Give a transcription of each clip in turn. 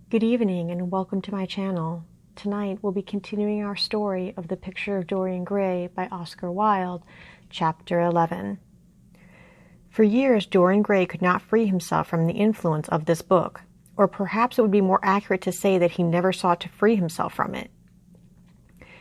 Good evening and welcome to my channel. Tonight we'll be continuing our story of The Picture of Dorian Gray by Oscar Wilde, Chapter 11. For years, Dorian Gray could not free himself from the influence of this book, or perhaps it would be more accurate to say that he never sought to free himself from it.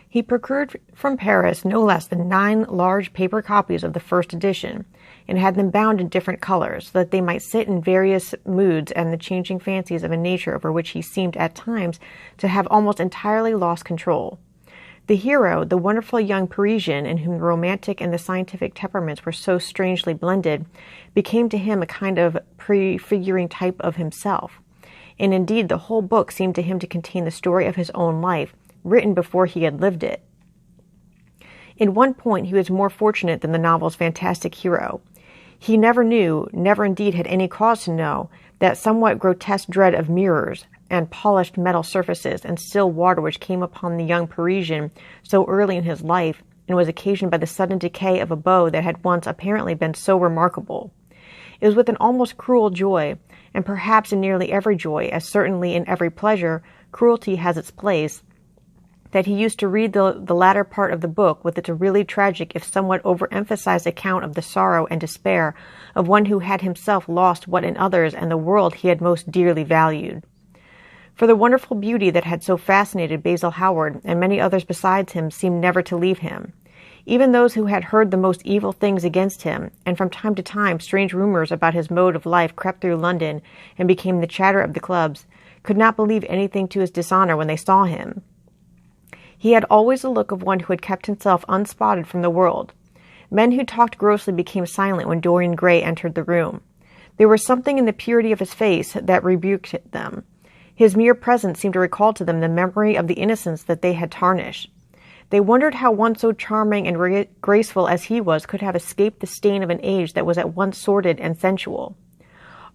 He procured from Paris no less than 9 large paper copies of the first edition, and had them bound in different colors, so that they might sit in various moods and the changing fancies of a nature over which he seemed at times to have almost entirely lost control. The hero, the wonderful young Parisian in whom the romantic and the scientific temperaments were so strangely blended, became to him a kind of prefiguring type of himself. And indeed the whole book seemed to him to contain the story of his own life, written before he had lived it. In one point he was more fortunate than the novel's fantastic hero. He never knew, never indeed had any cause to know, that somewhat grotesque dread of mirrors and polished metal surfaces and still water which came upon the young Parisian so early in his life, and was occasioned by the sudden decay of a beau that had once apparently been so remarkable. It was with an almost cruel joy, and perhaps in nearly every joy, as certainly in every pleasure, cruelty has its place, that he used to read the latter part of the book with its really tragic, if somewhat overemphasized account of the sorrow and despair of one who had himself lost what in others and the world he had most dearly valued. For the wonderful beauty that had so fascinated Basil Hallward and many others besides him seemed never to leave him. Even those who had heard the most evil things against him, and from time to time strange rumors about his mode of life crept through London and became the chatter of the clubs, could not believe anything to his dishonor when they saw him. He had always the look of one who had kept himself unspotted from the world. Men who talked grossly became silent when Dorian Gray entered the room. There was something in the purity of his face that rebuked them. His mere presence seemed to recall to them the memory of the innocence that they had tarnished. They wondered how one so charming and graceful as he was could have escaped the stain of an age that was at once sordid and sensual.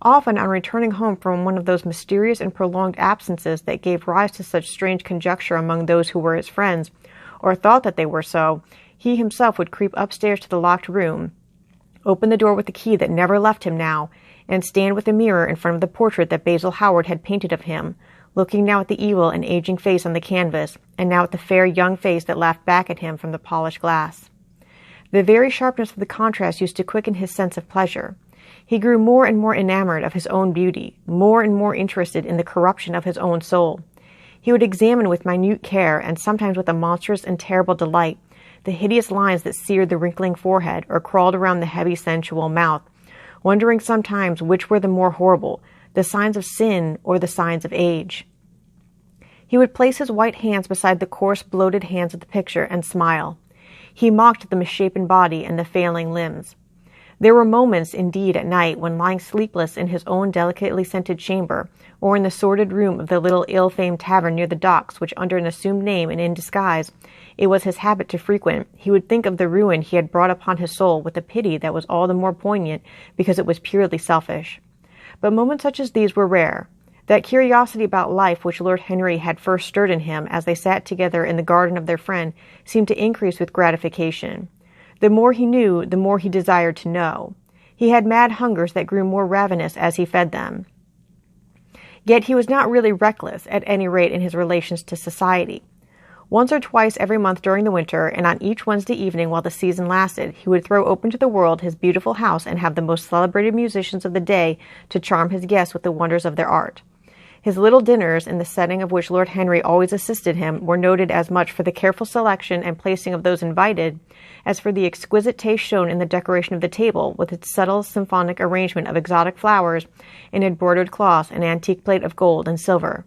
Often, on returning home from one of those mysterious and prolonged absences that gave rise to such strange conjecture among those who were his friends, or thought that they were so, he himself would creep upstairs to the locked room, open the door with the key that never left him now, and stand with a mirror in front of the portrait that Basil Hallward had painted of him, looking now at the evil and aging face on the canvas, and now at the fair young face that laughed back at him from the polished glass. The very sharpness of the contrast used to quicken his sense of pleasure. He grew more and more enamored of his own beauty, more and more interested in the corruption of his own soul. He would examine with minute care, and sometimes with a monstrous and terrible delight, the hideous lines that seared the wrinkling forehead or crawled around the heavy sensual mouth, wondering sometimes which were the more horrible, the signs of sin or the signs of age. He would place his white hands beside the coarse, bloated hands of the picture and smile. He mocked the misshapen body and the failing limbs. There were moments, indeed, at night, when lying sleepless in his own delicately scented chamber, or in the sordid room of the little ill-famed tavern near the docks, which under an assumed name and in disguise it was his habit to frequent, he would think of the ruin he had brought upon his soul with a pity that was all the more poignant because it was purely selfish. But moments such as these were rare. That curiosity about life which Lord Henry had first stirred in him as they sat together in the garden of their friend seemed to increase with gratification. The more he knew, the more he desired to know. He had mad hungers that grew more ravenous as he fed them. Yet he was not really reckless, at any rate in his relations to society. Once or twice every month during the winter, and on each Wednesday evening while the season lasted, he would throw open to the world his beautiful house and have the most celebrated musicians of the day to charm his guests with the wonders of their art. His little dinners, in the setting of which Lord Henry always assisted him, were noted as much for the careful selection and placing of those invited as for the exquisite taste shown in the decoration of the table, with its subtle symphonic arrangement of exotic flowers and embroidered cloths and antique plate of gold and silver.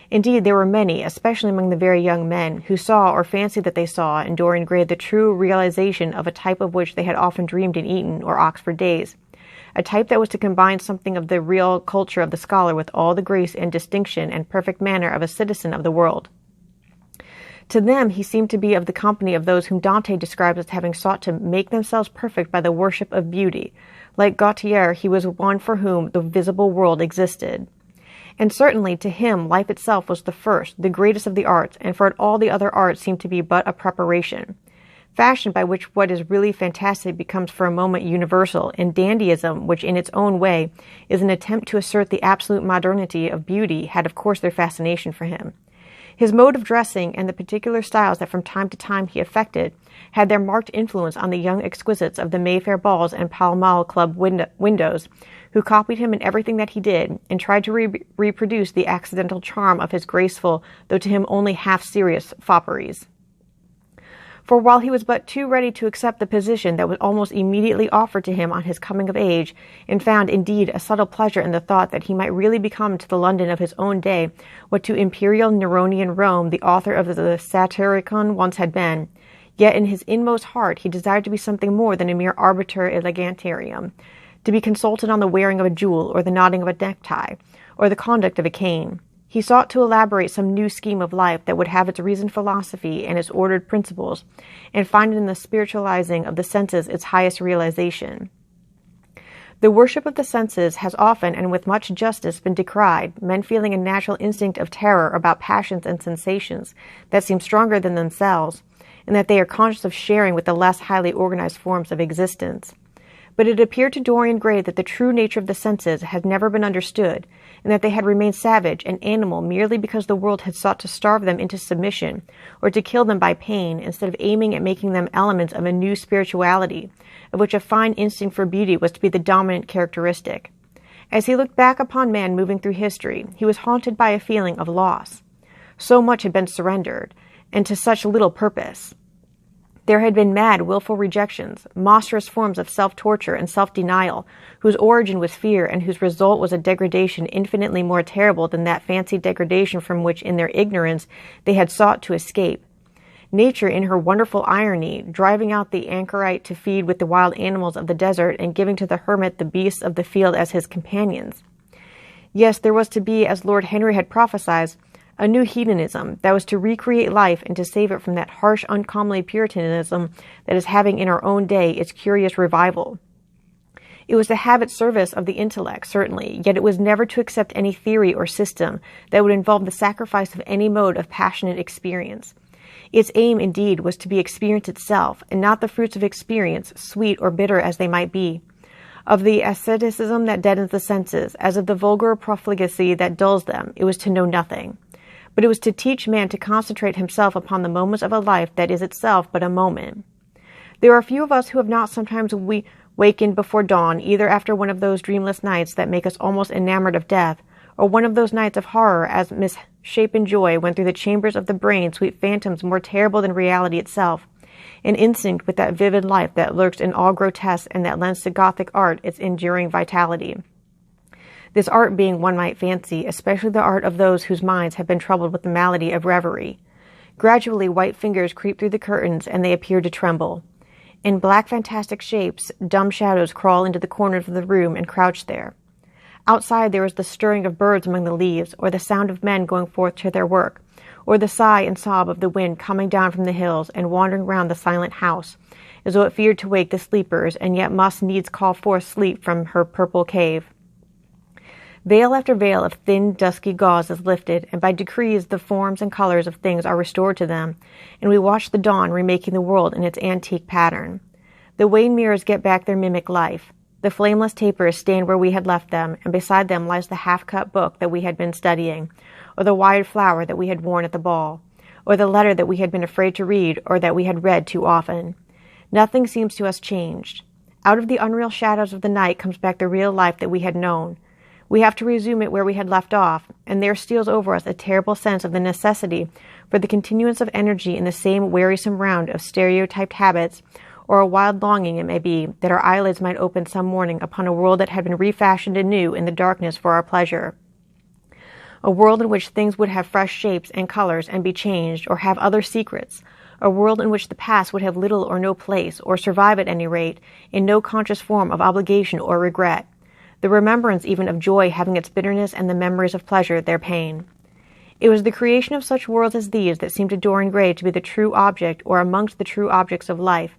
Indeed, there were many, especially among the very young men, who saw or fancied that they saw in Dorian Gray the true realization of a type of which they had often dreamed in Eton or Oxford days, a type that was to combine something of the real culture of the scholar with all the grace and distinction and perfect manner of a citizen of the world. To them he seemed to be of the company of those whom Dante describes as having sought to make themselves perfect by the worship of beauty. Like Gautier, he was one for whom the visible world existed. And certainly to him life itself was the first, the greatest of the arts, and for it all the other arts seemed to be but a preparation. fashion by which what is really fantastic becomes for a moment universal, and dandyism, which in its own way is an attempt to assert the absolute modernity of beauty, had of course their fascination for him. His mode of dressing and the particular styles that from time to time he affected had their marked influence on the young exquisites of the Mayfair balls and Pall Mall Club windows, who copied him in everything that he did and tried to reproduce the accidental charm of his graceful, though to him only half-serious, fopperies. For while he was but too ready to accept the position that was almost immediately offered to him on his coming of age, and found indeed a subtle pleasure in the thought that he might really become to the London of his own day what to imperial Neronian Rome the author of the Satyricon once had been, yet in his inmost heart he desired to be something more than a mere arbiter elegantarium, to be consulted on the wearing of a jewel, or the knotting of a necktie, or the conduct of a cane. He sought to elaborate some new scheme of life that would have its reasoned philosophy and its ordered principles, and find in the spiritualizing of the senses its highest realization. The worship of the senses has often, and with much justice, been decried, men feeling a natural instinct of terror about passions and sensations that seem stronger than themselves, and that they are conscious of sharing with the less highly organized forms of existence. But it appeared to Dorian Gray that the true nature of the senses had never been understood, and that they had remained savage and animal merely because the world had sought to starve them into submission, or to kill them by pain, instead of aiming at making them elements of a new spirituality, of which a fine instinct for beauty was to be the dominant characteristic. As he looked back upon man moving through history, he was haunted by a feeling of loss. So much had been surrendered, and to such little purpose. There had been mad, willful rejections, monstrous forms of self-torture and self-denial, whose origin was fear and whose result was a degradation infinitely more terrible than that fancied degradation from which, in their ignorance, they had sought to escape. Nature, in her wonderful irony, driving out the anchorite to feed with the wild animals of the desert and giving to the hermit the beasts of the field as his companions. Yes, there was to be, as Lord Henry had prophesied, a new hedonism that was to recreate life and to save it from that harsh, uncomely Puritanism that is having in our own day its curious revival. It was to have its service of the intellect, certainly, yet it was never to accept any theory or system that would involve the sacrifice of any mode of passionate experience. Its aim, indeed, was to be experience itself, and not the fruits of experience, sweet or bitter as they might be. Of the asceticism that deadens the senses, as of the vulgar profligacy that dulls them, it was to know nothing. But it was to teach man to concentrate himself upon the moments of a life that is itself but a moment. There are few of us who have not sometimes wakened before dawn, either after one of those dreamless nights that make us almost enamored of death, or one of those nights of horror as misshapen joy, when through the chambers of the brain sweep phantoms more terrible than reality itself, and instinct with that vivid life that lurks in all grotesque and that lends to Gothic art its enduring vitality. This art being, one might fancy, especially the art of those whose minds have been troubled with the malady of reverie. Gradually white fingers creep through the curtains, and they appear to tremble. In black fantastic shapes, dumb shadows crawl into the corners of the room and crouch there. Outside there is the stirring of birds among the leaves, or the sound of men going forth to their work, or the sigh and sob of the wind coming down from the hills and wandering round the silent house, as though it feared to wake the sleepers, and yet must needs call forth sleep from her purple cave. Veil after veil of thin, dusky gauze is lifted, and by degrees the forms and colors of things are restored to them, and we watch the dawn remaking the world in its antique pattern. The wan mirrors get back their mimic life. The flameless tapers stand where we had left them, and beside them lies the half-cut book that we had been studying, or the wide flower that we had worn at the ball, or the letter that we had been afraid to read, or that we had read too often. Nothing seems to us changed. Out of the unreal shadows of the night comes back the real life that we had known. We have to resume it where we had left off, and there steals over us a terrible sense of the necessity for the continuance of energy in the same wearisome round of stereotyped habits, or a wild longing, it may be, that our eyelids might open some morning upon a world that had been refashioned anew in the darkness for our pleasure. A world in which things would have fresh shapes and colors and be changed, or have other secrets. A world in which the past would have little or no place, or survive at any rate, in no conscious form of obligation or regret. The remembrance even of joy having its bitterness, and the memories of pleasure their pain. It was the creation of such worlds as these that seemed to Dorian Gray to be the true object, or amongst the true objects of life,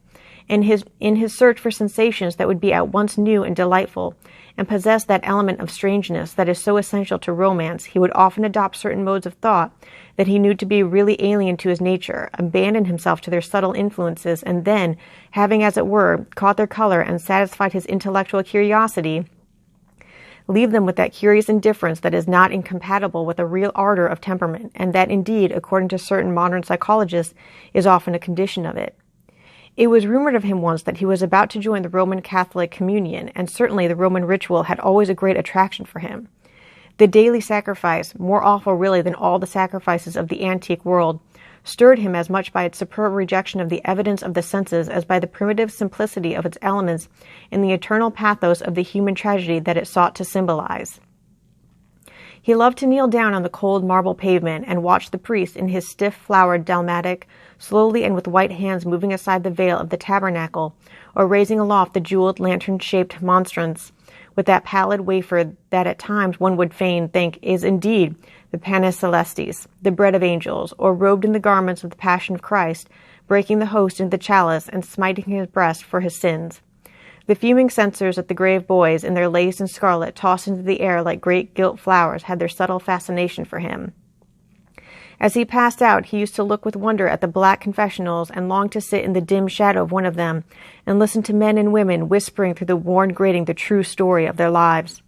and in his search for sensations that would be at once new and delightful, and possessed that element of strangeness that is so essential to romance, he would often adopt certain modes of thought that he knew to be really alien to his nature, abandon himself to their subtle influences, and then, having, as it were, caught their color and satisfied his intellectual curiosity, leave them with that curious indifference that is not incompatible with a real ardor of temperament, and that indeed, according to certain modern psychologists, is often a condition of it. It was rumored of him once that he was about to join the Roman Catholic communion, and certainly the Roman ritual had always a great attraction for him. The daily sacrifice, more awful really than all the sacrifices of the antique world, stirred him as much by its superb rejection of the evidence of the senses as by the primitive simplicity of its elements and the eternal pathos of the human tragedy that it sought to symbolize. He loved to kneel down on the cold marble pavement and watch the priest in his stiff-flowered dalmatic, slowly and with white hands moving aside the veil of the tabernacle, or raising aloft the jeweled lantern-shaped monstrance, with that pallid wafer that at times one would fain think is indeed the panis celestis, the bread of angels, or robed in the garments of the Passion of Christ, breaking the host into the chalice and smiting his breast for his sins. The fuming censers at the grave boys in their lace and scarlet tossed into the air like great gilt flowers had their subtle fascination for him. As he passed out, he used to look with wonder at the black confessionals and long to sit in the dim shadow of one of them and listen to men and women whispering through the worn grating the true story of their lives.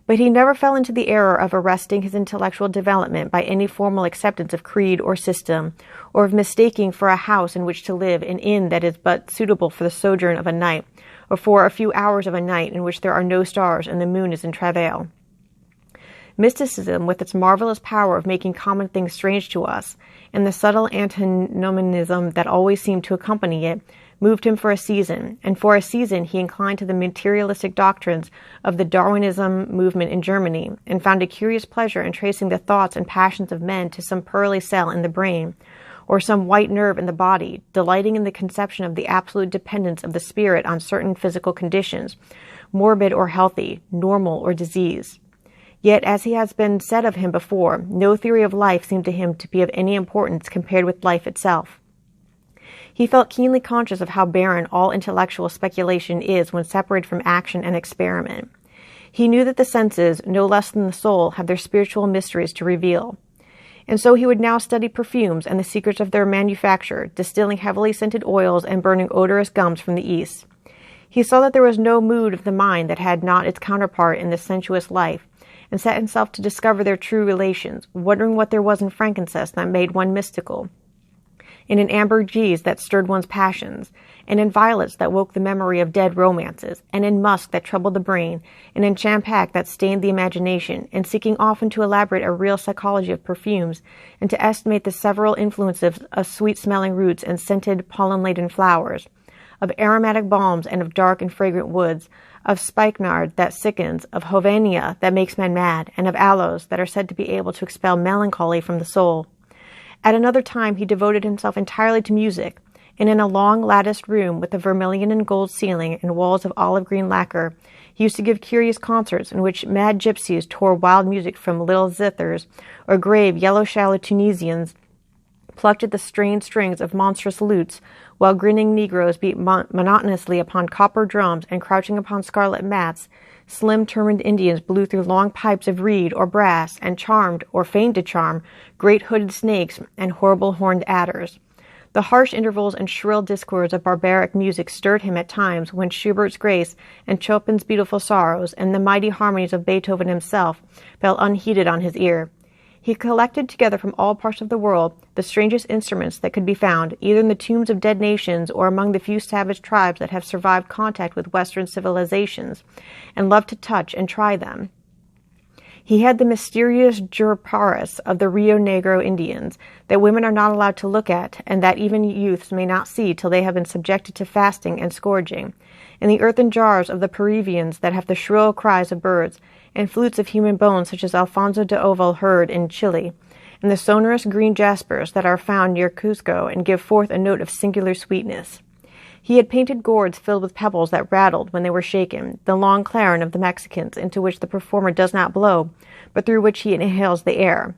But he never fell into the error of arresting his intellectual development by any formal acceptance of creed or system, or of mistaking for a house in which to live an inn that is but suitable for the sojourn of a night, or for a few hours of a night in which there are no stars and the moon is in travail. Mysticism, with its marvelous power of making common things strange to us, and the subtle antinomianism that always seemed to accompany it, moved him for a season, and for a season he inclined to the materialistic doctrines of the Darwinism movement in Germany, and found a curious pleasure in tracing the thoughts and passions of men to some pearly cell in the brain, or some white nerve in the body, delighting in the conception of the absolute dependence of the spirit on certain physical conditions, morbid or healthy, normal or diseased. Yet, as he has been said of him before, no theory of life seemed to him to be of any importance compared with life itself. He felt keenly conscious of how barren all intellectual speculation is when separated from action and experiment. He knew that the senses, no less than the soul, have their spiritual mysteries to reveal. And so he would now study perfumes and the secrets of their manufacture, distilling heavily scented oils and burning odorous gums from the East. He saw that there was no mood of the mind that had not its counterpart in the sensuous life, and set himself to discover their true relations, wondering what there was in frankincense that made one mystical, and in ambergris that stirred one's passions, and in violets that woke the memory of dead romances, and in musk that troubled the brain, and in champak that stained the imagination, and seeking often to elaborate a real psychology of perfumes, and to estimate the several influences of sweet-smelling roots and scented, pollen-laden flowers, of aromatic balms and of dark and fragrant woods, of spikenard that sickens, of hovenia that makes men mad, and of aloes that are said to be able to expel melancholy from the soul. At another time he devoted himself entirely to music, and in a long latticed room with a vermilion and gold ceiling and walls of olive green lacquer, he used to give curious concerts in which mad gypsies tore wild music from little zithers, or grave yellow-shallow Tunisians plucked at the strained strings of monstrous lutes, while grinning Negroes beat monotonously upon copper drums, and crouching upon scarlet mats, slim turbaned Indians blew through long pipes of reed or brass, and charmed, or feigned to charm, great hooded snakes and horrible horned adders. The harsh intervals and shrill discords of barbaric music stirred him at times when Schubert's Grace and Chopin's Beautiful Sorrows and the mighty harmonies of Beethoven himself fell unheeded on his ear. He collected together from all parts of the world the strangest instruments that could be found, either in the tombs of dead nations or among the few savage tribes that have survived contact with Western civilizations, and loved to touch and try them. He had the mysterious juriparis of the Rio Negro Indians that women are not allowed to look at, and that even youths may not see till they have been subjected to fasting and scourging, and the earthen jars of the Peruvians that have the shrill cries of birds, and flutes of human bones such as Alfonso de Oval heard in Chile, and the sonorous green jaspers that are found near Cusco and give forth a note of singular sweetness. He had painted gourds filled with pebbles that rattled when they were shaken, the long clarin of the Mexicans, into which the performer does not blow, but through which he inhales the air.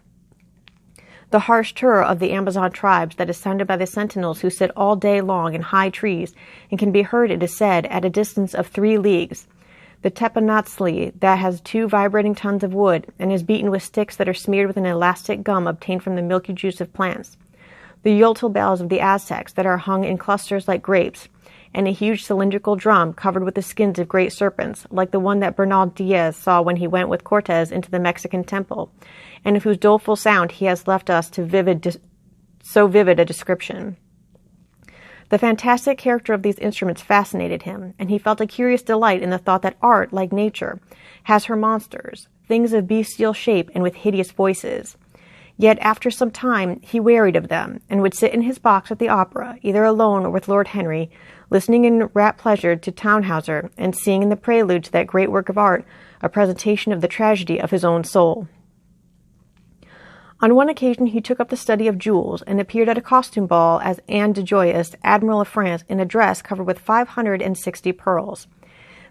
The harsh turr of the Amazon tribes that is sounded by the sentinels who sit all day long in high trees and can be heard, it is said, at a distance of 3 leagues. the teponatzli that has 2 vibrating tons of wood and is beaten with sticks that are smeared with an elastic gum obtained from the milky juice of plants, the yotl bells of the Aztecs that are hung in clusters like grapes, and a huge cylindrical drum covered with the skins of great serpents, like the one that Bernal Diaz saw when he went with Cortez into the Mexican temple, and of whose doleful sound he has left us so vivid a description. The fantastic character of these instruments fascinated him, and he felt a curious delight in the thought that art, like nature, has her monsters, things of bestial shape and with hideous voices. Yet after some time he wearied of them, and would sit in his box at the opera, either alone or with Lord Henry, listening in rapt pleasure to Tannhauser, and seeing in the prelude to that great work of art a presentation of the tragedy of his own soul. On one occasion he took up the study of jewels, and appeared at a costume ball as Anne de Joyeuse, Admiral of France, in a dress covered with 560 pearls.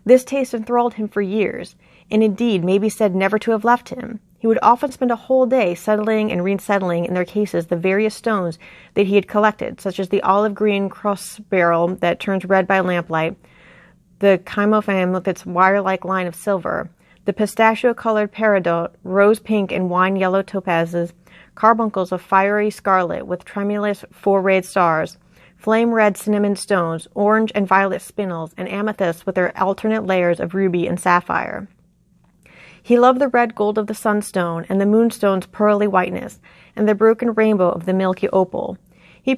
This taste enthralled him for years, and indeed may be said never to have left him. He would often spend a whole day settling and resettling in their cases the various stones that he had collected, such as the olive-green cross-beryl that turns red by lamplight, the chymophane with its wire-like line of silver, the pistachio-colored peridot, rose-pink and wine-yellow topazes, carbuncles of fiery scarlet with tremulous 4-rayed stars, flame-red cinnamon stones, orange and violet spinels, and amethysts with their alternate layers of ruby and sapphire. He loved the red gold of the sunstone, and the moonstone's pearly whiteness, and the broken rainbow of the milky opal. He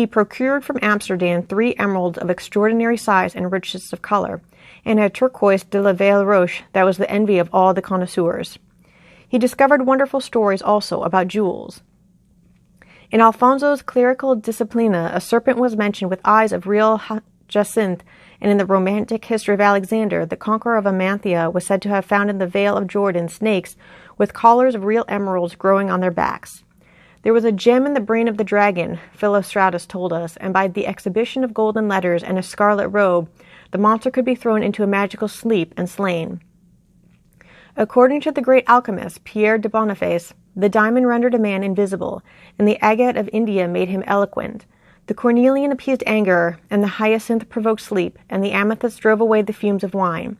procured from Amsterdam 3 emeralds of extraordinary size and richness of color, and a turquoise de la Vale Roche that was the envy of all the connoisseurs. He discovered wonderful stories also about jewels. In Alfonso's Clerical Disciplina, a serpent was mentioned with eyes of real jacinth, and in the romantic history of Alexander, the conqueror of Amantia was said to have found in the Vale of Jordan snakes with collars of real emeralds growing on their backs. There was a gem in the brain of the dragon, Philostratus told us, and by the exhibition of golden letters and a scarlet robe, the monster could be thrown into a magical sleep and slain. According to the great alchemist, Pierre de Boniface, the diamond rendered a man invisible, and the agate of India made him eloquent. The cornelian appeased anger, and the hyacinth provoked sleep, and the amethyst drove away the fumes of wine.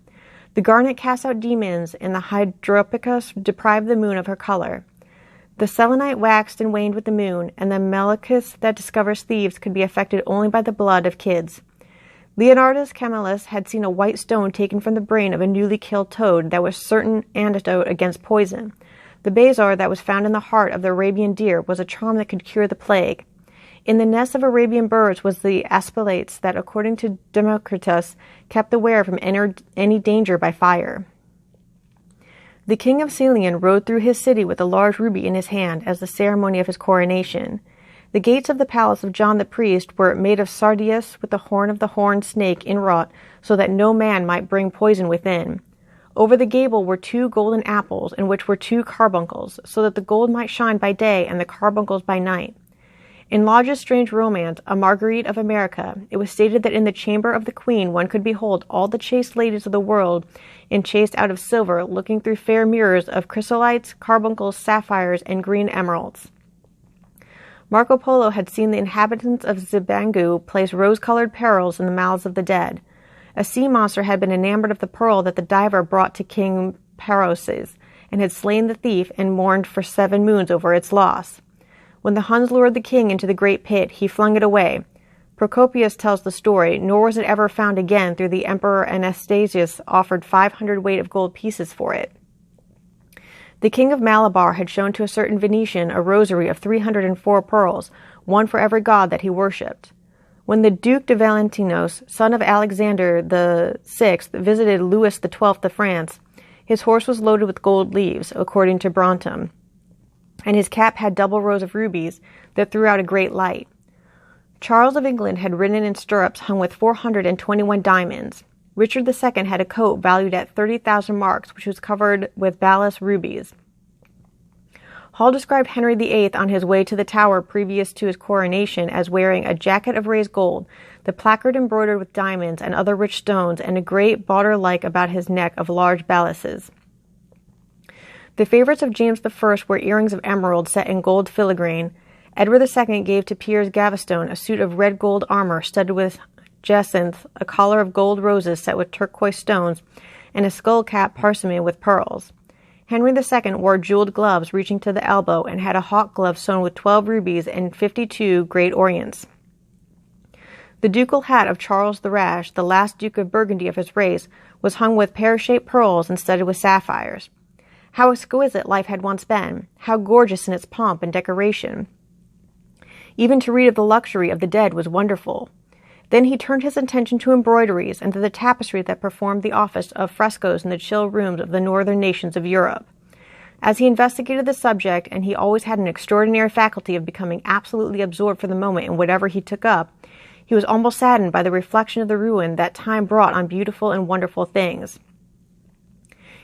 The garnet cast out demons, and the hydropicus deprived the moon of her color. The selenite waxed and waned with the moon, and the melicus that discovers thieves could be affected only by the blood of kids. Leonardus Camillus had seen a white stone taken from the brain of a newly killed toad that was certain antidote against poison. The bezoar that was found in the heart of the Arabian deer was a charm that could cure the plague. In the nest of Arabian birds was the aspilates that, according to Democritus, kept the wearer from any danger by fire. The king of Celion rode through his city with a large ruby in his hand as the ceremony of his coronation. The gates of the palace of John the priest were made of sardius with the horn of the horned snake inwrought so that no man might bring poison within. Over the gable were 2 golden apples in which were 2 carbuncles, so that the gold might shine by day and the carbuncles by night. In Lodge's strange romance, A Marguerite of America, it was stated that in the chamber of the queen one could behold all the chaste ladies of the world enchased out of silver, looking through fair mirrors of chrysolites, carbuncles, sapphires, and green emeralds. Marco Polo had seen the inhabitants of Zibangu place rose-colored pearls in the mouths of the dead. A sea monster had been enamored of the pearl that the diver brought to King Peroses, and had slain the thief and mourned for 7 moons over its loss. When the Huns lured the king into the great pit, he flung it away. Procopius tells the story, nor was it ever found again through the Emperor Anastasius offered 500 weight of gold pieces for it. The king of Malabar had shown to a certain Venetian a rosary of 304 pearls, one for every god that he worshipped. When the Duke de Valentinos, son of Alexander VI, visited Louis XII of France, his horse was loaded with gold leaves, according to Brantôme, and his cap had double rows of rubies that threw out a great light. Charles of England had ridden in stirrups hung with 421 diamonds. Richard II had a coat valued at 30,000 marks, which was covered with balass rubies. Hall described Henry VIII on his way to the Tower previous to his coronation as wearing a jacket of raised gold, the placard embroidered with diamonds and other rich stones, and a great bauder-like about his neck of large balasses. The favorites of James I were earrings of emerald set in gold filigrane. Edward II gave to Piers Gaveston a suit of red gold armor studded with jacinth, a collar of gold roses set with turquoise stones, and a skull-cap parsimony with pearls. Henry II wore jeweled gloves reaching to the elbow and had a hawk glove sewn with 12 rubies and 52 great ornaments. The ducal hat of Charles the Rash, the last Duke of Burgundy of his race, was hung with pear-shaped pearls and studded with sapphires. How exquisite life had once been, how gorgeous in its pomp and decoration. Even to read of the luxury of the dead was wonderful. Then he turned his attention to embroideries and to the tapestry that performed the office of frescoes in the chill rooms of the northern nations of Europe. As he investigated the subject, and he always had an extraordinary faculty of becoming absolutely absorbed for the moment in whatever he took up, he was almost saddened by the reflection of the ruin that time brought on beautiful and wonderful things.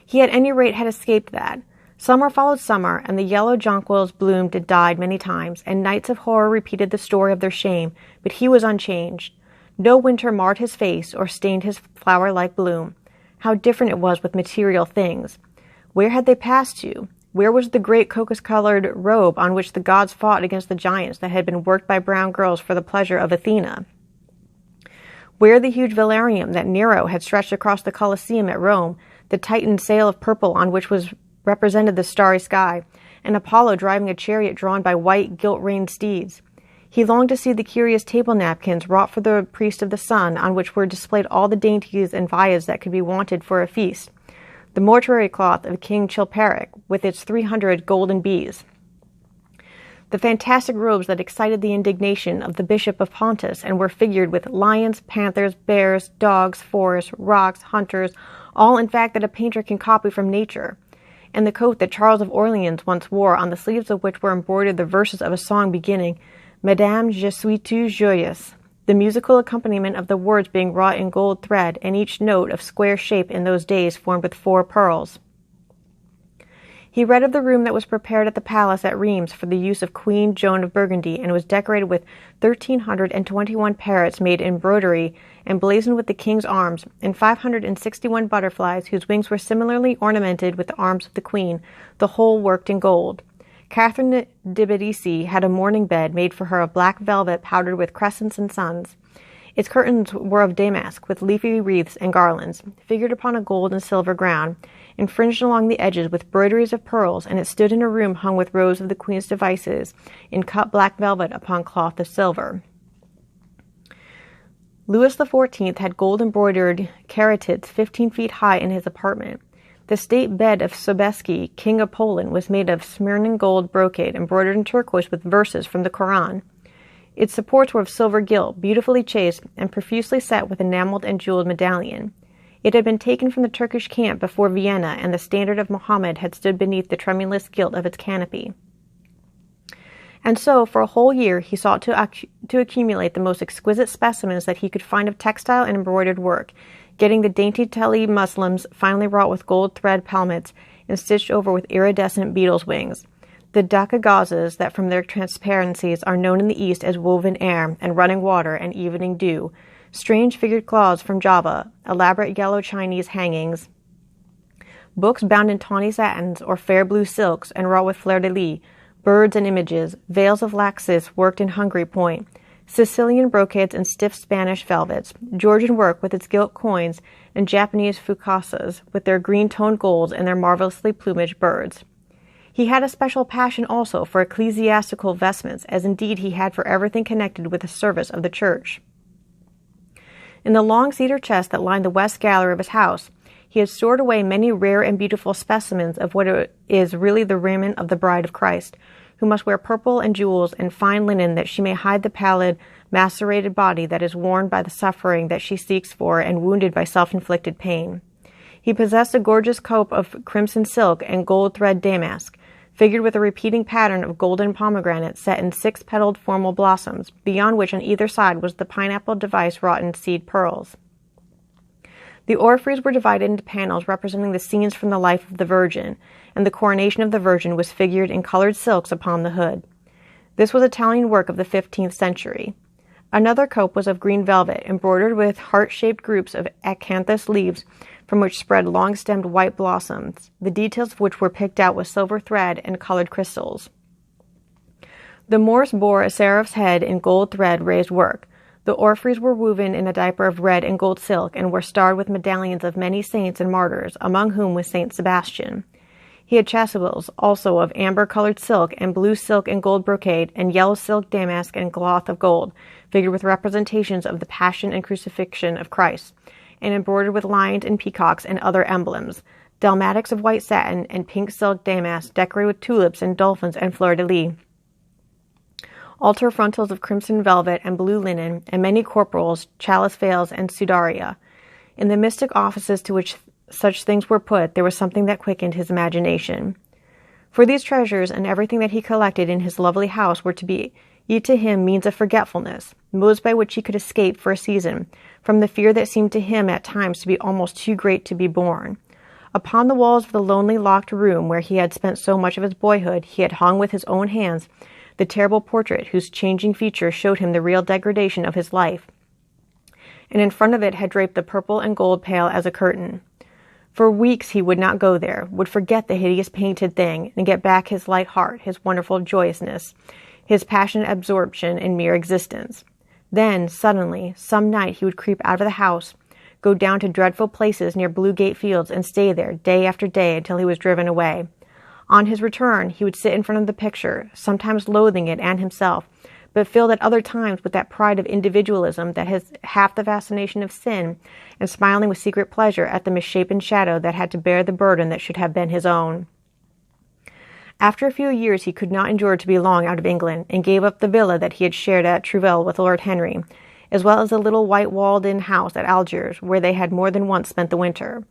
He at any rate had escaped that. Summer followed summer, and the yellow jonquils bloomed and died many times, and nights of horror repeated the story of their shame, but he was unchanged. No winter marred his face or stained his flower-like bloom. How different it was with material things. Where had they passed to? Where was the great crocus-colored robe on which the gods fought against the giants that had been worked by brown girls for the pleasure of Athena? Where the huge velarium that Nero had stretched across the Colosseum at Rome, the tightened sail of purple on which was represented the starry sky, and Apollo driving a chariot drawn by white, gilt-reined steeds? He longed to see the curious table napkins wrought for the priest of the sun, on which were displayed all the dainties and viands that could be wanted for a feast. The mortuary cloth of King Chilperic, with its 300 golden bees. The fantastic robes that excited the indignation of the Bishop of Pontus and were figured with lions, panthers, bears, dogs, forests, rocks, hunters, all in fact that a painter can copy from nature. And the coat that Charles of Orleans once wore, on the sleeves of which were embroidered the verses of a song beginning, Madame, je suis tout joyeuse, the musical accompaniment of the words being wrought in gold thread, and each note of square shape in those days formed with 4 pearls. He read of the room that was prepared at the palace at Rheims for the use of Queen Joan of Burgundy, and was decorated with 1,321 parrots made in embroidery and blazoned with the king's arms, and 561 butterflies whose wings were similarly ornamented with the arms of the queen, the whole worked in gold. Catherine de Medici had a mourning bed made for her of black velvet powdered with crescents and suns. Its curtains were of damask, with leafy wreaths and garlands, figured upon a gold and silver ground, and fringed along the edges with broideries of pearls, and it stood in a room hung with rows of the queen's devices, in cut black velvet upon cloth of silver. Louis XIV had gold-embroidered caryatids 15 feet high in his apartment. The state bed of Sobieski, King of Poland, was made of Smyrna gold brocade embroidered in turquoise with verses from the Koran. Its supports were of silver gilt, beautifully chased, and profusely set with enameled and jeweled medallion. It had been taken from the Turkish camp before Vienna, and the standard of Mohammed had stood beneath the tremulous gilt of its canopy. And so, for a whole year, he sought to accumulate the most exquisite specimens that he could find of textile and embroidered work, getting the dainty Telly muslins finely wrought with gold thread palmets and stitched over with iridescent beetles' wings, the Dhaka gauzes that from their transparencies are known in the East as woven air and running water and evening dew, strange figured cloths from Java, elaborate yellow Chinese hangings, books bound in tawny satins or fair blue silks and wrought with fleur-de-lis, birds and images, veils of laxis worked in Hungary point, Sicilian brocades and stiff Spanish velvets, Georgian work with its gilt coins, and Japanese fukasas with their green-toned golds and their marvelously plumaged birds. He had a special passion also for ecclesiastical vestments, as indeed he had for everything connected with the service of the church. In the long cedar chest that lined the west gallery of his house, he had stored away many rare and beautiful specimens of what is really the raiment of the bride of Christ, who must wear purple and jewels and fine linen that she may hide the pallid, macerated body that is worn by the suffering that she seeks for and wounded by self-inflicted pain. He possessed a gorgeous cope of crimson silk and gold thread damask, figured with a repeating pattern of golden pomegranates set in 6-petaled formal blossoms, beyond which on either side was the pineapple device wrought in seed pearls. The orphreys were divided into panels representing the scenes from the life of the Virgin, and the coronation of the Virgin was figured in colored silks upon the hood. This was Italian work of the 15th century. Another cope was of green velvet, embroidered with heart-shaped groups of acanthus leaves from which spread long-stemmed white blossoms, the details of which were picked out with silver thread and colored crystals. The Moors bore a seraph's head in gold thread raised work. The orphreys were woven in a diaper of red and gold silk and were starred with medallions of many saints and martyrs, among whom was Saint Sebastian. He had chasubles also of amber-colored silk and blue silk and gold brocade and yellow silk damask and cloth of gold, figured with representations of the Passion and Crucifixion of Christ, and embroidered with lions and peacocks and other emblems, dalmatics of white satin and pink silk damask decorated with tulips and dolphins and fleur-de-lis, altar frontals of crimson velvet and blue linen, and many corporals, chalice veils, and sudaria. In the mystic offices to which such things were put, there was something that quickened his imagination. For these treasures and everything that he collected in his lovely house were to be to him means of forgetfulness, modes by which he could escape for a season from the fear that seemed to him at times to be almost too great to be borne. Upon the walls of the lonely locked room where he had spent so much of his boyhood, he had hung with his own hands the terrible portrait whose changing features showed him the real degradation of his life, and in front of it had draped the purple and gold pale as a curtain. For weeks he would not go there, would forget the hideous painted thing, and get back his light heart, his wonderful joyousness, his passionate absorption in mere existence. Then, suddenly, some night he would creep out of the house, go down to dreadful places near Blue Gate Fields, and stay there day after day until he was driven away. On his return, he would sit in front of the picture, sometimes loathing it and himself, but filled at other times with that pride of individualism that has half the fascination of sin, and smiling with secret pleasure at the misshapen shadow that had to bear the burden that should have been his own. After a few years he could not endure to be long out of England, and gave up the villa that he had shared at Trouville with Lord Henry, as well as the little white-walled-in house at Algiers, where they had more than once spent the winter.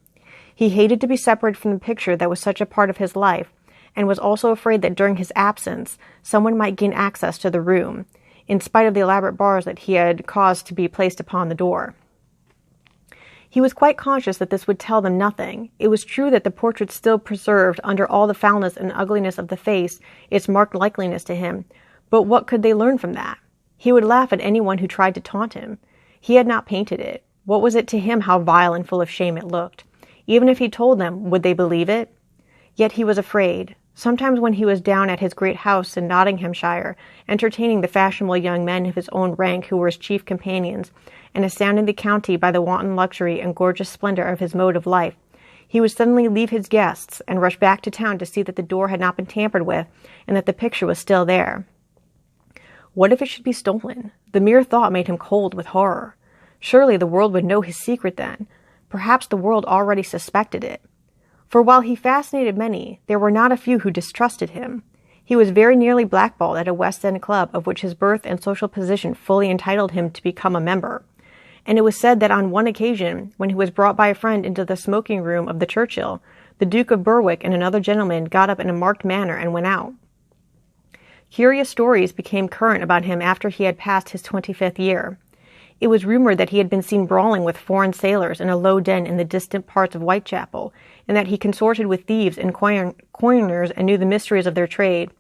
He hated to be separated from the picture that was such a part of his life, and was also afraid that during his absence someone might gain access to the room, in spite of the elaborate bars that he had caused to be placed upon the door. He was quite conscious that this would tell them nothing. It was true that the portrait still preserved, under all the foulness and ugliness of the face, its marked likeness to him, but what could they learn from that? He would laugh at anyone who tried to taunt him. He had not painted it. What was it to him how vile and full of shame it looked? Even if he told them, would they believe it? Yet he was afraid. Sometimes when he was down at his great house in Nottinghamshire, entertaining the fashionable young men of his own rank who were his chief companions, and astounding the county by the wanton luxury and gorgeous splendor of his mode of life, he would suddenly leave his guests and rush back to town to see that the door had not been tampered with and that the picture was still there. What if it should be stolen? The mere thought made him cold with horror. Surely the world would know his secret then. Perhaps the world already suspected it. For while he fascinated many, there were not a few who distrusted him. He was very nearly blackballed at a West End club of which his birth and social position fully entitled him to become a member, and it was said that on one occasion, when he was brought by a friend into the smoking room of the Churchill, the Duke of Berwick and another gentleman got up in a marked manner and went out. Curious stories became current about him after he had passed his 25th year. It was rumored that he had been seen brawling with foreign sailors in a low den in the distant parts of Whitechapel, and that he consorted with thieves and coiners and knew the mysteries of their trade.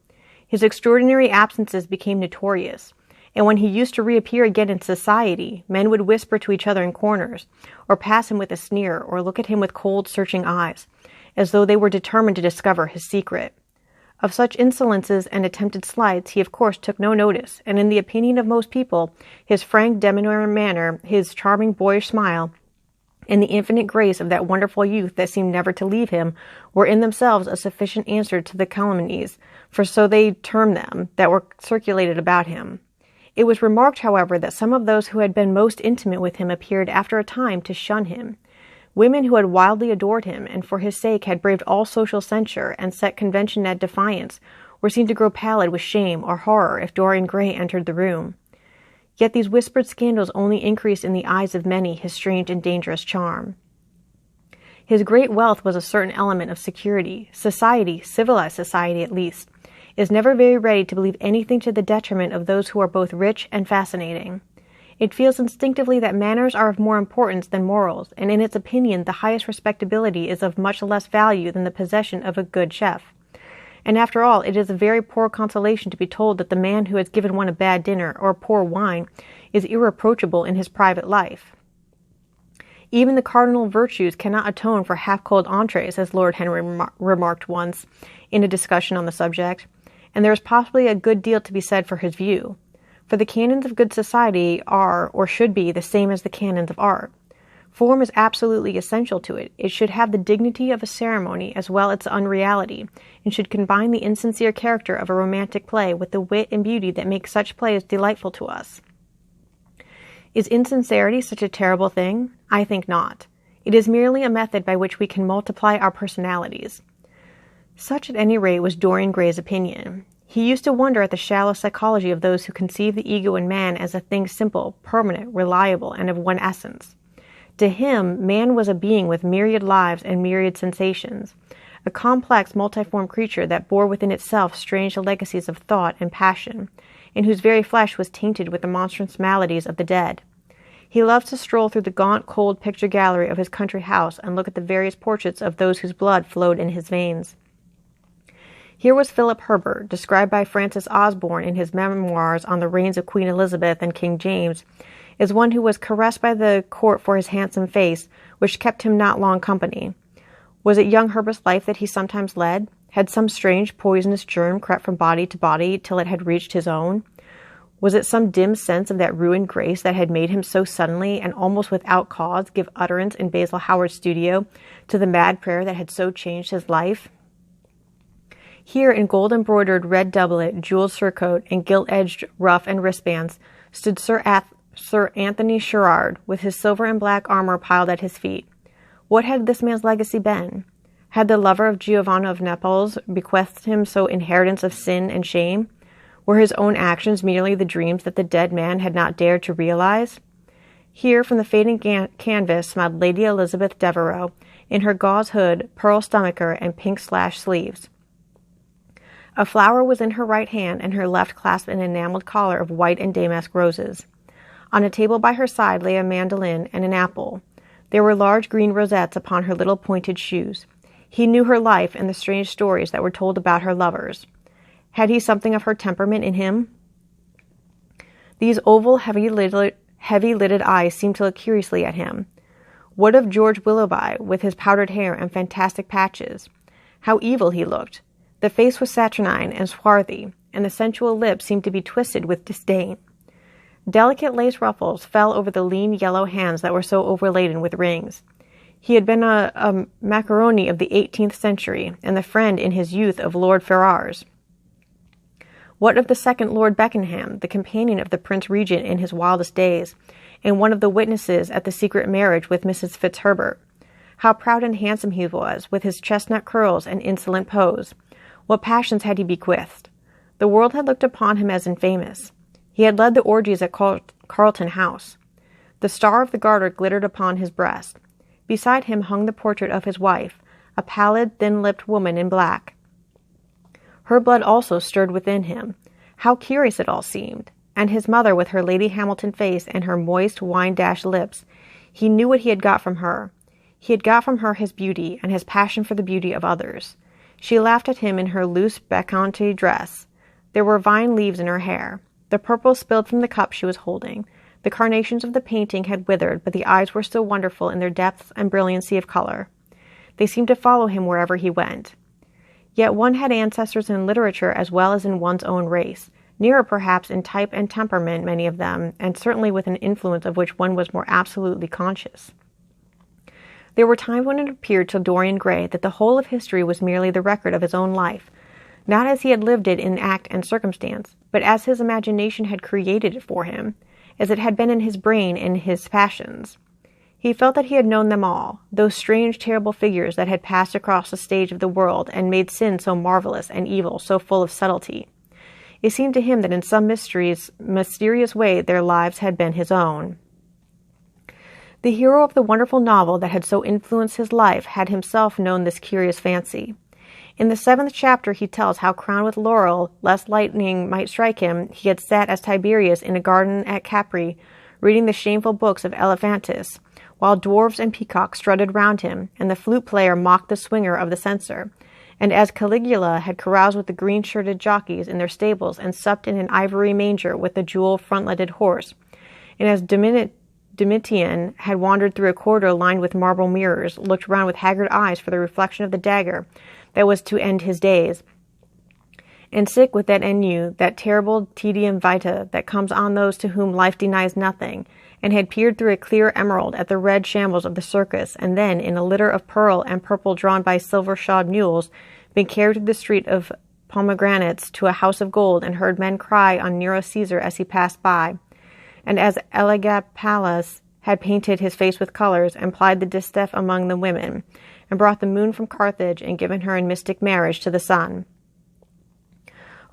His extraordinary absences became notorious, and when he used to reappear again in society, men would whisper to each other in corners, or pass him with a sneer, or look at him with cold, searching eyes, as though they were determined to discover his secret. Of such insolences and attempted slights he of course took no notice, and in the opinion of most people, his frank debonair manner, his charming boyish smile, and the infinite grace of that wonderful youth that seemed never to leave him were in themselves a sufficient answer to the calumnies, for so they termed them, that were circulated about him. It was remarked, however, that some of those who had been most intimate with him appeared after a time to shun him. Women who had wildly adored him, and for his sake had braved all social censure and set convention at defiance, were seen to grow pallid with shame or horror if Dorian Gray entered the room. Yet these whispered scandals only increased in the eyes of many his strange and dangerous charm. His great wealth was a certain element of security. Society, civilized society at least, is never very ready to believe anything to the detriment of those who are both rich and fascinating. It feels instinctively that manners are of more importance than morals, and in its opinion the highest respectability is of much less value than the possession of a good chef. And after all, it is a very poor consolation to be told that the man who has given one a bad dinner or poor wine is irreproachable in his private life. Even the cardinal virtues cannot atone for half-cold entrees, as Lord Henry remarked once in a discussion on the subject, and there is possibly a good deal to be said for his view. For the canons of good society are, or should be, the same as the canons of art. Form is absolutely essential to it. It should have the dignity of a ceremony as well as its unreality, and should combine the insincere character of a romantic play with the wit and beauty that make such plays delightful to us. Is insincerity such a terrible thing? I think not. It is merely a method by which we can multiply our personalities. Such, at any rate, was Dorian Gray's opinion. He used to wonder at the shallow psychology of those who conceive the ego in man as a thing simple, permanent, reliable, and of one essence. To him, man was a being with myriad lives and myriad sensations, a complex, multiform creature that bore within itself strange legacies of thought and passion, and whose very flesh was tainted with the monstrous maladies of the dead. He loved to stroll through the gaunt, cold picture gallery of his country house and look at the various portraits of those whose blood flowed in his veins. Here was Philip Herbert, described by Francis Osborne in his memoirs on the reigns of Queen Elizabeth and King James, as one who was caressed by the court for his handsome face, which kept him not long company. Was it young Herbert's life that he sometimes led? Had some strange poisonous germ crept from body to body till it had reached his own? Was it some dim sense of that ruined grace that had made him so suddenly and almost without cause give utterance in Basil Howard's studio to the mad prayer that had so changed his life? Here, in gold-embroidered red doublet, jewelled surcoat, and gilt-edged ruff and wristbands, stood Sir Anthony Sherard, with his silver and black armor piled at his feet. What had this man's legacy been? Had the lover of Giovanna of Naples bequeathed him so inheritance of sin and shame? Were his own actions merely the dreams that the dead man had not dared to realize? Here, from the fading canvas, smiled Lady Elizabeth Devereux, in her gauze hood, pearl stomacher, and pink-slashed sleeves. A flower was in her right hand, and her left clasped an enameled collar of white and damask roses. On a table by her side lay a mandolin and an apple. There were large green rosettes upon her little pointed shoes. He knew her life and the strange stories that were told about her lovers. Had he something of her temperament in him? These oval, heavy-lidded eyes seemed to look curiously at him. What of George Willoughby, with his powdered hair and fantastic patches? How evil he looked! The face was saturnine and swarthy, and the sensual lips seemed to be twisted with disdain. Delicate lace ruffles fell over the lean yellow hands that were so overladen with rings. He had been a macaroni of the 18th century, and the friend in his youth of Lord Ferrars. What of the second Lord Beckenham, the companion of the Prince Regent in his wildest days, and one of the witnesses at the secret marriage with Mrs. Fitzherbert? How proud and handsome he was, with his chestnut curls and insolent pose! What passions had he bequeathed? The world had looked upon him as infamous. He had led the orgies at Carlton House. The Star of the Garter glittered upon his breast. Beside him hung the portrait of his wife, a pallid, thin-lipped woman in black. Her blood also stirred within him. How curious it all seemed! And his mother with her Lady Hamilton face and her moist, wine-dashed lips. He knew what he had got from her. He had got from her his beauty and his passion for the beauty of others. She laughed at him in her loose bacchante dress. There were vine leaves in her hair. The purple spilled from the cup she was holding. The carnations of the painting had withered, but the eyes were still wonderful in their depth and brilliancy of color. They seemed to follow him wherever he went. Yet one had ancestors in literature as well as in one's own race, nearer perhaps in type and temperament, many of them, and certainly with an influence of which one was more absolutely conscious. There were times when it appeared to Dorian Gray that the whole of history was merely the record of his own life, not as he had lived it in act and circumstance, but as his imagination had created it for him, as it had been in his brain and his passions. He felt that he had known them all, those strange, terrible figures that had passed across the stage of the world and made sin so marvelous and evil so full of subtlety. It seemed to him that in some mysterious way their lives had been his own. The hero of the wonderful novel that had so influenced his life had himself known this curious fancy. In the 7th chapter he tells how, crowned with laurel, lest lightning might strike him, he had sat as Tiberius in a garden at Capri, reading the shameful books of Elephantis, while dwarfs and peacocks strutted round him, and the flute-player mocked the swinger of the censer, and as Caligula had caroused with the green-shirted jockeys in their stables and supped in an ivory manger with the jewel-frontleted horse, and as Domitian had wandered through a corridor lined with marble mirrors, looked round with haggard eyes for the reflection of the dagger that was to end his days, and sick with that ennui, that terrible tedium vitae that comes on those to whom life denies nothing, and had peered through a clear emerald at the red shambles of the circus, and then, in a litter of pearl and purple drawn by silver-shod mules, been carried to the street of pomegranates to a house of gold, and heard men cry on Nero Caesar as he passed by, and as Elagabalus had painted his face with colors, and plied the distaff among the women, and brought the moon from Carthage, and given her in mystic marriage to the sun.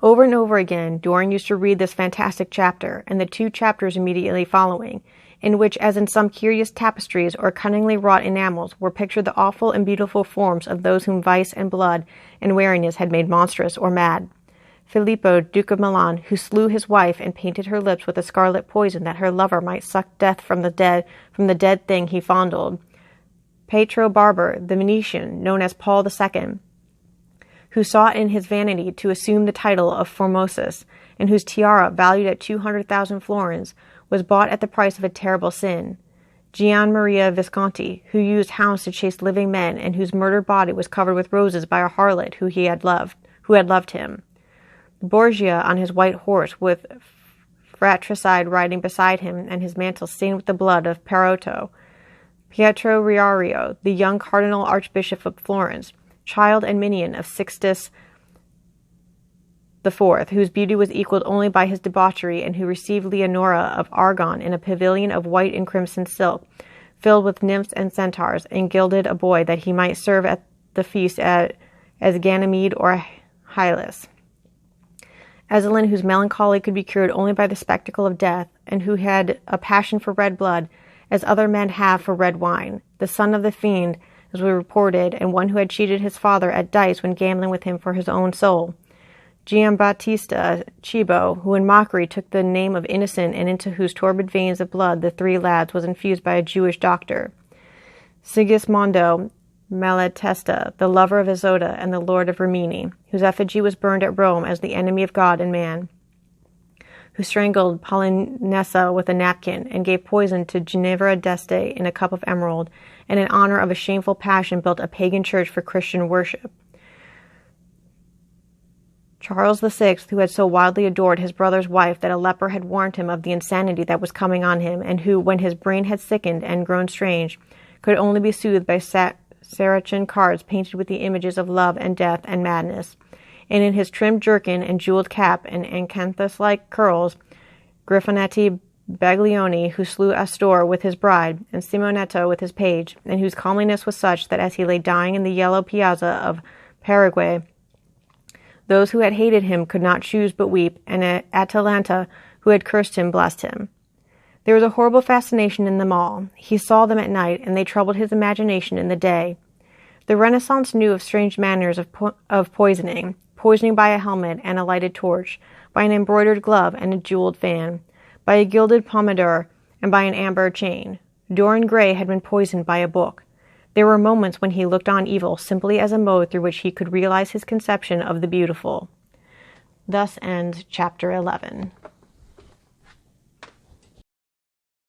Over and over again, Dorian used to read this fantastic chapter, and the 2 chapters immediately following, in which, as in some curious tapestries or cunningly wrought enamels, were pictured the awful and beautiful forms of those whom vice and blood and weariness had made monstrous or mad. Filippo, Duke of Milan, who slew his wife and painted her lips with a scarlet poison that her lover might suck death from the dead thing he fondled. Pietro Barber, the Venetian, known as Paul II, who sought in his vanity to assume the title of Formosus, and whose tiara, valued at 200,000 florins, was bought at the price of a terrible sin. Gian Maria Visconti, who used hounds to chase living men, and whose murdered body was covered with roses by a harlot who had loved him. Borgia on his white horse, with fratricide riding beside him, and his mantle stained with the blood of Perotto. Pietro Riario, the young Cardinal Archbishop of Florence, child and minion of Sixtus IV, whose beauty was equaled only by his debauchery, and who received Leonora of Aragon in a pavilion of white and crimson silk, filled with nymphs and centaurs, and gilded a boy that he might serve at the feast as Ganymede or Hylas. Ezelin, whose melancholy could be cured only by the spectacle of death, and who had a passion for red blood, as other men have for red wine, the son of the fiend, as we reported, and one who had cheated his father at dice when gambling with him for his own soul. Giambattista Cibo, who in mockery took the name of innocent, and into whose torpid veins of blood the 3 lads was infused by a Jewish doctor. Sigismondo Malatesta, the lover of Isotta and the lord of Rimini, whose effigy was burned at Rome as the enemy of God and man, who strangled Polynessa with a napkin, and gave poison to Ginevra d'Este in a cup of emerald, and in honor of a shameful passion built a pagan church for Christian worship. Charles VI, who had so wildly adored his brother's wife that a leper had warned him of the insanity that was coming on him, and who, when his brain had sickened and grown strange, could only be soothed by Saracen cards painted with the images of love and death and madness, and in his trimmed jerkin and jeweled cap and acanthus-like curls, Griffonetti Baglioni, who slew Astor with his bride, and Simonetto with his page, and whose comeliness was such that as he lay dying in the yellow piazza of Paraguay, those who had hated him could not choose but weep, and Atalanta, who had cursed him, blessed him. There was a horrible fascination in them all. He saw them at night, and they troubled his imagination in the day. The Renaissance knew of strange manners of poisoning by a helmet and a lighted torch, by an embroidered glove and a jeweled fan, by a gilded pomander and by an amber chain. Dorian Gray had been poisoned by a book. There were moments when he looked on evil simply as a mode through which he could realize his conception of the beautiful. Thus ends Chapter 11.